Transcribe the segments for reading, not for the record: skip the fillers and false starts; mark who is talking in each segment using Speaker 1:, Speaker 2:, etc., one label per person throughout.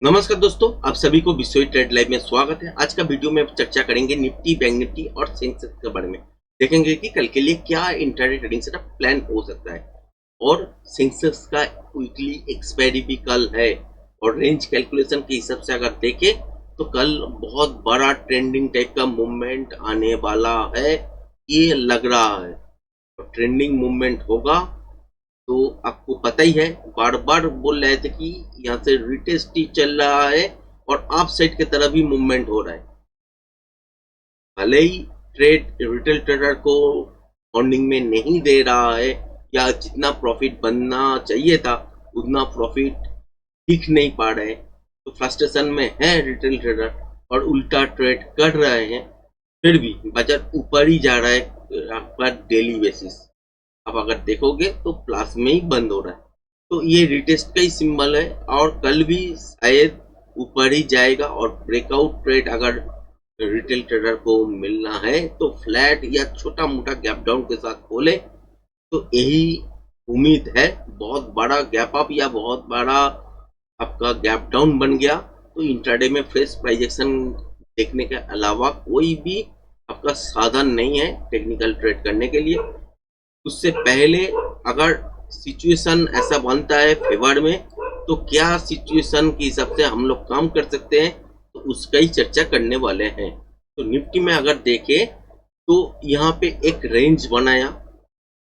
Speaker 1: नमस्कार दोस्तों, आप सभी को बिसोई ट्रेड लाइव में स्वागत है। आज का वीडियो में चर्चा करेंगे निफ्टी, बैंक निफ्टी और सेंसेक्स के बारे में। देखेंगे कि कल के लिए क्या इंट्राडे ट्रेडिंग सेटअप प्लान हो सकता है और सेंसेक्स का वीकली एक्सपायरी भी कल है और रेंज कैलकुलेशन के हिसाब से अगर देखें तो कल बहुत बड़ा ट्रेंडिंग टाइप का मूवमेंट आने वाला है, ये लग रहा है। और ट्रेंडिंग मूवमेंट होगा तो आपको पता ही है, बार बार बोल रहे थे कि यहाँ से रिटेस्ट ही चल रहा है और आप साइड की तरफ भी मूवमेंट हो रहा है। भले ही ट्रेड रिटेल ट्रेडर को मॉर्निंग में नहीं दे रहा है या जितना प्रॉफिट बनना चाहिए था उतना प्रॉफिट दिख नहीं पा रहे, तो फ्रस्ट्रेशन में है रिटेल ट्रेडर और उल्टा ट्रेड कर रहे हैं। फिर भी बाजार ऊपर ही जा रहा है आपका डेली बेसिस। अब अगर देखोगे तो प्लस में ही बंद हो रहा है, तो ये रिटेस्ट का ही सिंबल है और कल भी शायद ऊपर ही जाएगा। और ब्रेकआउट ट्रेड अगर रिटेल ट्रेडर को मिलना है तो फ्लैट या छोटा मोटा गैप डाउन के साथ खोले, तो यही उम्मीद है। बहुत बड़ा गैप अप या बहुत बड़ा आपका गैप डाउन बन गया तो इंट्राडे में फ्रेश प्राइस एक्शन देखने के अलावा कोई भी आपका साधन नहीं है टेक्निकल ट्रेड करने के लिए। उससे पहले अगर सिचुएशन ऐसा बनता है फेवर में, तो क्या सिचुएशन के हिसाब से हम लोग काम कर सकते हैं, तो उसका ही चर्चा करने वाले हैं। तो निफ्टी में अगर देखें तो यहाँ पे एक रेंज बनाया,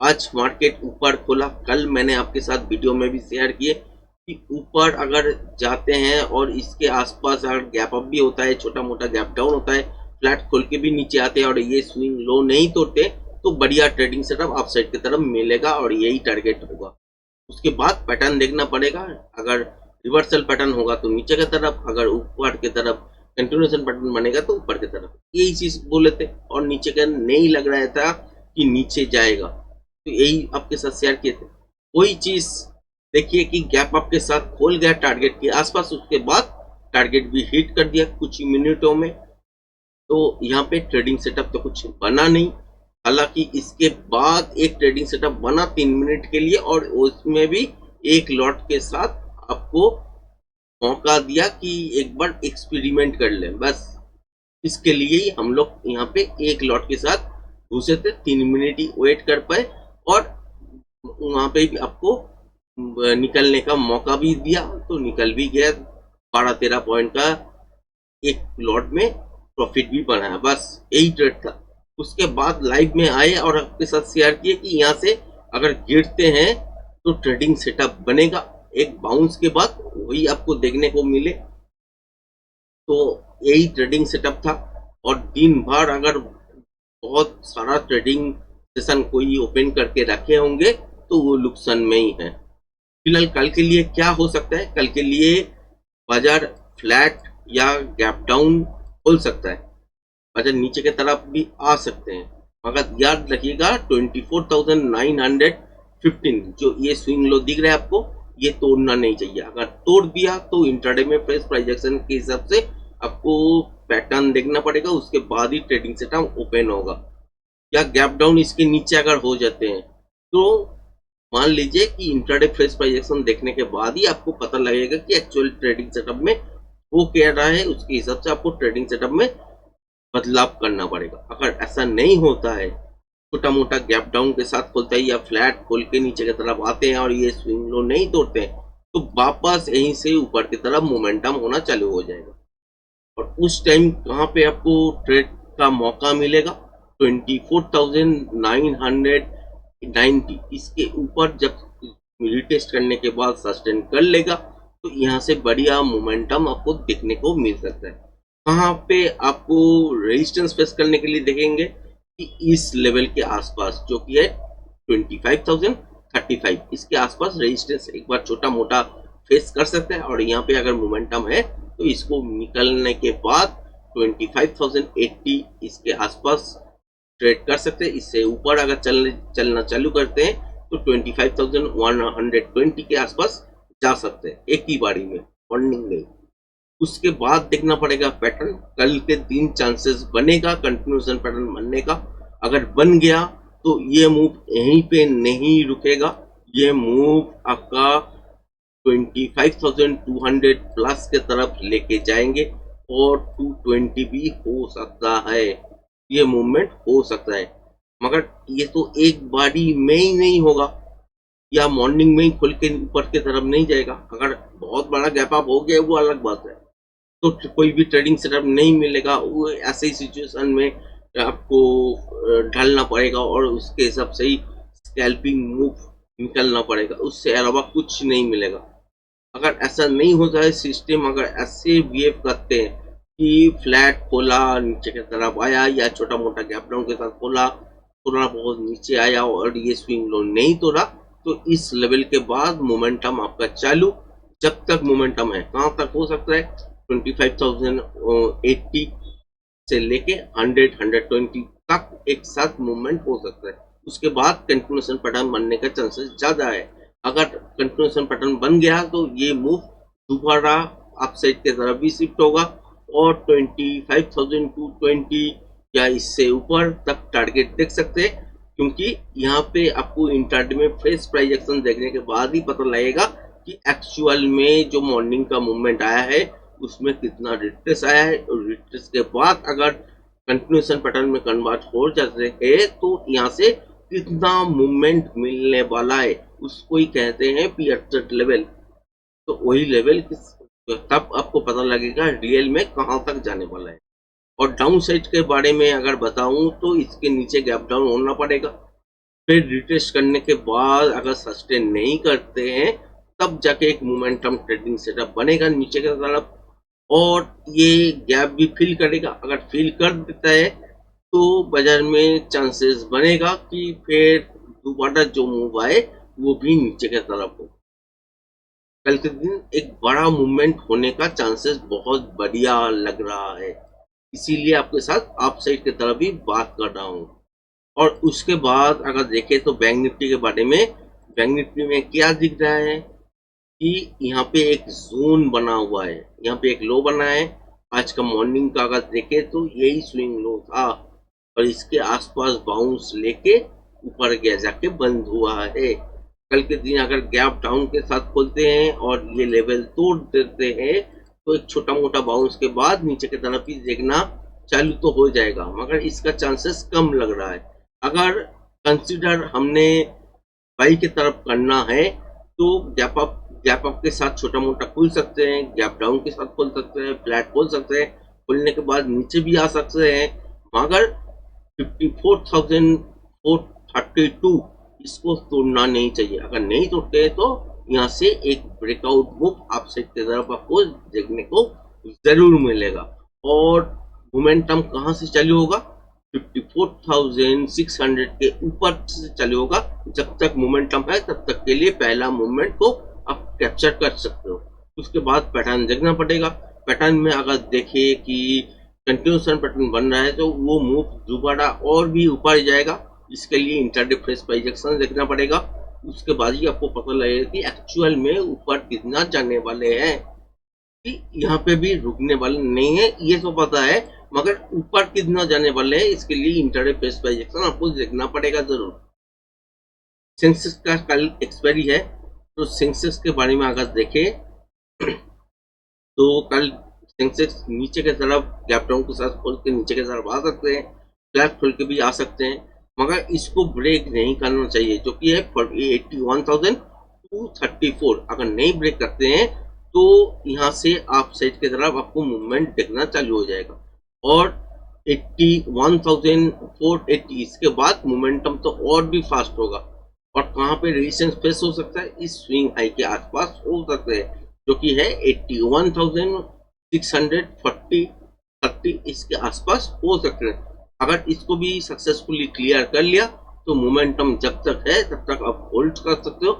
Speaker 1: आज मार्केट ऊपर खोला। कल मैंने आपके साथ वीडियो में भी शेयर किए कि ऊपर अगर जाते हैं और इसके आसपास अगर गैप अप भी होता है, छोटा मोटा गैप डाउन होता है, फ्लैट खोल के भी नीचे आते हैं और ये स्विंग लो नहीं तोड़ते, तो बढ़िया ट्रेडिंग सेटअप आप साइड की तरफ मिलेगा और यही टारगेट होगा। उसके बाद पैटर्न देखना पड़ेगा। अगर रिवर्सल पैटर्न होगा तो नीचे की तरफ, अगर ऊपर की तरफ कंटिन्यूएशन पैटर्न बनेगा तो ऊपर की तरफ। यही चीज बोले थे और नीचे का नहीं लग रहा था कि नीचे जाएगा, तो यही आपके साथ शेयर किए थे। वही चीज देखिए कि गैप आपके साथ खोल गया टारगेट के आसपास, उसके बाद टारगेट भी हिट कर दिया कुछ ही मिनटों में। तो यहाँ पे ट्रेडिंग सेटअप तो कुछ बना नहीं। हालांकि इसके बाद एक ट्रेडिंग सेटअप बना 3 मिनट के लिए और उसमें भी एक लॉट के साथ आपको मौका दिया कि एक बार एक्सपेरिमेंट कर लें। बस इसके लिए ही हम लोग यहाँ पे एक लॉट के साथ घुसे थे, 3 मिनट ही वेट कर पाए और वहां पे भी आपको निकलने का मौका भी दिया, तो निकल भी गया। 12-13 पॉइंट का एक लॉट में प्रॉफिट भी बनाया। बस यही ट्रेड था। उसके बाद लाइव में आए और आपके साथ शेयर किए कि यहाँ से अगर गिरते हैं तो ट्रेडिंग सेटअप बनेगा, एक बाउंस के बाद वही आपको देखने को मिले। तो यही ट्रेडिंग सेटअप था और दिन भर अगर बहुत सारा ट्रेडिंग सेशन कोई ओपन करके रखे होंगे तो वो नुकसान में ही है। फिलहाल कल के लिए क्या हो सकता है, कल के लिए बाजार फ्लैट या गैप डाउन खोल सकता है, बाजार नीचे की तरफ भी आ सकते हैं। मगर याद रखिएगा 24,915 जो ये स्विंग लो दिख रहा है आपको, ये तोड़ना नहीं चाहिए। अगर तोड़ दिया तो इंट्राडे में फ्रेश प्राइस एक्शन के हिसाब से आपको पैटर्न देखना पड़ेगा, उसके बाद ही ट्रेडिंग सेटअप ओपन होगा। या गैप डाउन इसके नीचे अगर हो जाते हैं तो मान लीजिए कि इंट्राडे फ्रेश प्राइस एक्शन देखने के बाद ही आपको पता लगेगा कि एक्चुअल ट्रेडिंग सेटअप में वो क्या रहा है, उसके हिसाब से आपको ट्रेडिंग सेटअप में बदलाव करना पड़ेगा। अगर ऐसा नहीं होता है, छोटा मोटा गैप डाउन के साथ खोलता है या फ्लैट खोल के नीचे की तरफ आते हैं और ये स्विंग लो नहीं तोड़ते हैं, तो वापस यहीं से ऊपर की तरफ मोमेंटम होना चालू हो जाएगा। और उस टाइम कहाँ पे आपको ट्रेड का मौका मिलेगा, 24,990 इसके ऊपर जब रिटेस्ट करने के बाद सस्टेन कर लेगा तो यहाँ से बढ़िया मोमेंटम आपको देखने को मिल सकता है। कहाँ पे आपको रेजिस्टेंस फेस करने के लिए देखेंगे कि इस लेवल के आसपास जो कि है 25,035, इसके आसपास रेजिस्टेंस एक बार छोटा मोटा फेस कर सकते हैं और यहाँ पे अगर मोमेंटम है तो इसको निकलने के बाद 25,080 इसके आसपास ट्रेड कर सकते हैं। इससे ऊपर अगर चलना चालू करते हैं तो 25,120 के आसपास जा सकते हैं एक ही बारी में मॉर्निंग में। उसके बाद देखना पड़ेगा पैटर्न, कल के दिन चांसेस बनेगा कंटिन्यूएशन पैटर्न बनने का। अगर बन गया तो ये मूव यहीं पे नहीं रुकेगा, ये मूव आपका 25,200 प्लस के तरफ लेके जाएंगे और 220 भी हो सकता है, ये मूवमेंट हो सकता है। मगर ये तो एक बारी में ही नहीं होगा या मॉर्निंग में ही खुल के ऊपर की तरफ नहीं जाएगा। अगर बहुत बड़ा गैप अप हो गया वो अलग बात है, तो कोई भी ट्रेडिंग सेटअप नहीं मिलेगा। वो ऐसे ही सिचुएशन में आपको ढलना पड़ेगा और उसके हिसाब से ही स्कैल्पिंग मूव निकलना पड़ेगा, उससे अलावा कुछ नहीं मिलेगा। अगर ऐसा नहीं होता है सिस्टम, अगर ऐसे बिहेव करते हैं कि फ्लैट खोला नीचे की तरफ आया या छोटा मोटा गैप डाउन के साथ खोला, थोड़ा बहुत नीचे आया और ये स्विंग लो नहीं तोड़ा, तो इस लेवल के बाद मोमेंटम आपका चालू। जब तक मोमेंटम है कहाँ तक हो सकता है, 25,080 से लेके 100-120 तक एक साथ मूवमेंट हो सकता है। उसके बाद कंटिन्यूएशन पैटर्न बनने का चांसेस ज्यादा है। अगर कंटिन्यूएशन पैटर्न बन गया तो ये मूव दोबारा अपसाइड की तरफ भी शिफ्ट होगा और 25,220 या इससे ऊपर तक टारगेट देख सकते हैं, क्योंकि यहाँ पे आपको इंट्राडे में फ्रेश प्राइस एक्शन देखने के बाद ही पता लगेगा कि एक्चुअल में जो मॉर्निंग का मूवमेंट आया है उसमें कितना रिट्रेस आया है, और रिट्रेस के बाद अगर कंटिन्यूएशन पैटर्न में कन्वर्ट हो जाते हैं तो यहाँ से कितना मूवमेंट मिलने वाला है, उसको ही कहते हैं पीयर लेवल। तो वही लेवल तब आपको पता लगेगा रियल में कहाँ तक जाने वाला है। और डाउन साइड के बारे में अगर बताऊं तो इसके नीचे गैप डाउन होना पड़ेगा, फिर रिट्रेस करने के बाद अगर सस्टेन नहीं करते हैं तब जाके एक मोमेंटम ट्रेडिंग सेटअप बनेगा नीचे की तरफ, और ये गैप भी फिल करेगा। अगर फिल कर देता है तो बाजार में चांसेस बनेगा कि फिर दोबारा जो मूव आए वो भी नीचे की तरफ हो। कल के दिन एक बड़ा मूवमेंट होने का चांसेस बहुत बढ़िया लग रहा है, इसीलिए आपके साथ आप साइड की तरफ भी बात कर रहा हूँ। और उसके बाद अगर देखें तो बैंक निफ्टी के बारे में, बैंक निफ्टी में क्या दिख रहा है कि यहाँ पे एक जोन बना हुआ है, यहाँ पे एक लो बना है। आज का मॉर्निंग का अगर देखें तो यही स्विंग लो था और इसके आसपास बाउंस लेके ऊपर गया जाके बंद हुआ है। कल के दिन अगर गैप डाउन के साथ खोलते हैं और ये लेवल तोड़ देते हैं तो एक छोटा मोटा बाउंस के बाद नीचे की तरफ ही देखना चालू तो हो जाएगा, मगर इसका चांसेस कम लग रहा है। अगर कंसिडर हमने बाई की तरफ करना है तो गैप अप के साथ छोटा मोटा खोल सकते हैं, गैप डाउन के साथ खोल सकते हैं, फ्लैट खोल सकते हैं, खोलने के बाद नीचे भी आ सकते हैं। मगर 54,432 इसको तोड़ना नहीं चाहिए। अगर नहीं तोड़ते हैं तो यहाँ से एक ब्रेकआउट मूव आप साइड की तरफ आपको देखने को जरूर मिलेगा। और मोमेंटम कहाँ से चालू होगा, 54,600 के ऊपर से चालू होगा। जब तक मोमेंटम है तब तक के लिए पहला मूवमेंट को आप कैप्चर कर सकते हो। उसके बाद पैटर्न देखना पड़ेगा। पैटर्न में अगर देखें कि कंटिन्यूएशन पैटर्न बन रहा है तो वो मूव दोबारा और भी ऊपर जाएगा, इसके लिए इंट्राडे फ्रेश प्राइस एक्शन देखना पड़ेगा। उसके बाद ही आपको पता लगेगा कि एक्चुअल में ऊपर कितना जाने वाले हैं, कि यहाँ पे भी रुकने वाले नहीं है ये तो पता है, मगर ऊपर कितना जाने वाले हैं इसके लिए इंट्राडे फ्रेश प्राइस एक्शन आपको देखना पड़ेगा जरूर। सेंसेक्स का कल एक्सपायरी है, तो सेंसेक्स के बारे में अगर देखें तो कल सेंसेक्स नीचे की तरफ गैप डाउन के साथ खोल के नीचे की तरफ आ सकते हैं, फ्लैट खोल के भी आ सकते हैं, मगर इसको ब्रेक नहीं करना चाहिए जो कि है 81,234। अगर नहीं ब्रेक करते हैं तो यहाँ से आप साइड की तरफ आपको मूवमेंट देखना चालू हो जाएगा। और 81,480 इसके बाद मोमेंटम तो और भी फास्ट होगा। और कहाँ पे रेजिस्टेंस फेस हो सकता है, इस स्विंग हाई के आसपास हो सकते हैं जो कि है 81,640 30 इसके आसपास हो सकते हैं। अगर इसको भी सक्सेसफुली क्लियर कर लिया तो मोमेंटम जब तक है तब तक आप होल्ड कर सकते हो।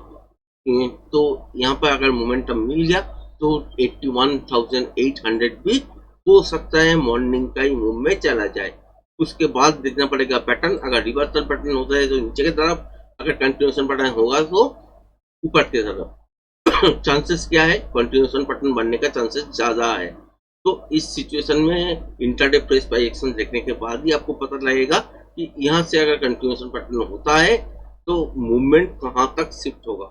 Speaker 1: तो यहाँ पर अगर मोमेंटम मिल गया तो 81,800 भी हो सकता है मॉर्निंग का ही मूव में चला जाए। उसके बाद देखना पड़ेगा पैटर्न, अगर रिवर्सल पैटर्न होता है तो नीचे की तरफ, अगर कंटिन्यूएशन पैटर्न होगा तो ऊपर की तरफ। चांसेस क्या है, कंटिन्यूएशन पैटर्न बनने का चांसेस ज्यादा है। तो इस सिचुएशन में इंट्राडे फ्रेश प्राइस एक्शन देखने के बाद ही आपको पता लगेगा कि यहाँ से अगर कंटिन्यूएशन पैटर्न होता है तो मूवमेंट कहाँ तक शिफ्ट होगा।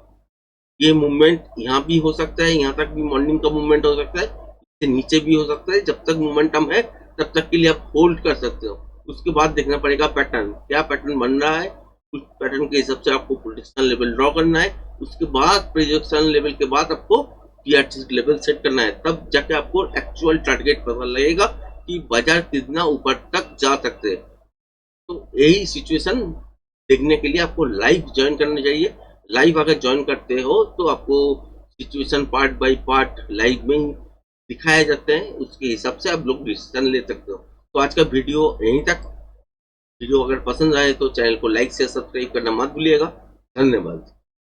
Speaker 1: ये मूवमेंट यहाँ भी हो सकता है, यहाँ तक भी मॉर्निंग का मूवमेंट हो सकता है, इससे नीचे भी हो सकता है। जब तक मोमेंटम है तब तक के लिए आप होल्ड कर सकते हो। उसके बाद देखना पड़ेगा पैटर्न, क्या पैटर्न बन रहा है, उस पैटर्न के हिसाब से आपको प्रोटेक्शन लेवल ड्रॉ करना है। उसके बाद प्रोजेक्शन लेवल के बाद आपको पीआरटी लेवल सेट करना है, तब जाके आपको एक्चुअल टारगेट पता लगेगा कि बाजार कितना ऊपर तक जा सकते हैं। तो यही सिचुएशन देखने के लिए आपको लाइव ज्वाइन करना चाहिए। लाइव अगर ज्वाइन करते हो तो आपको situation part by part live में ही दिखाया जाता है, उसके हिसाब से आप लोग डिसीजन ले सकते हो। तो आज का वीडियो यहीं तक। वीडियो अगर पसंद आए तो चैनल को लाइक से सब्सक्राइब करना मत भूलिएगा। धन्यवाद।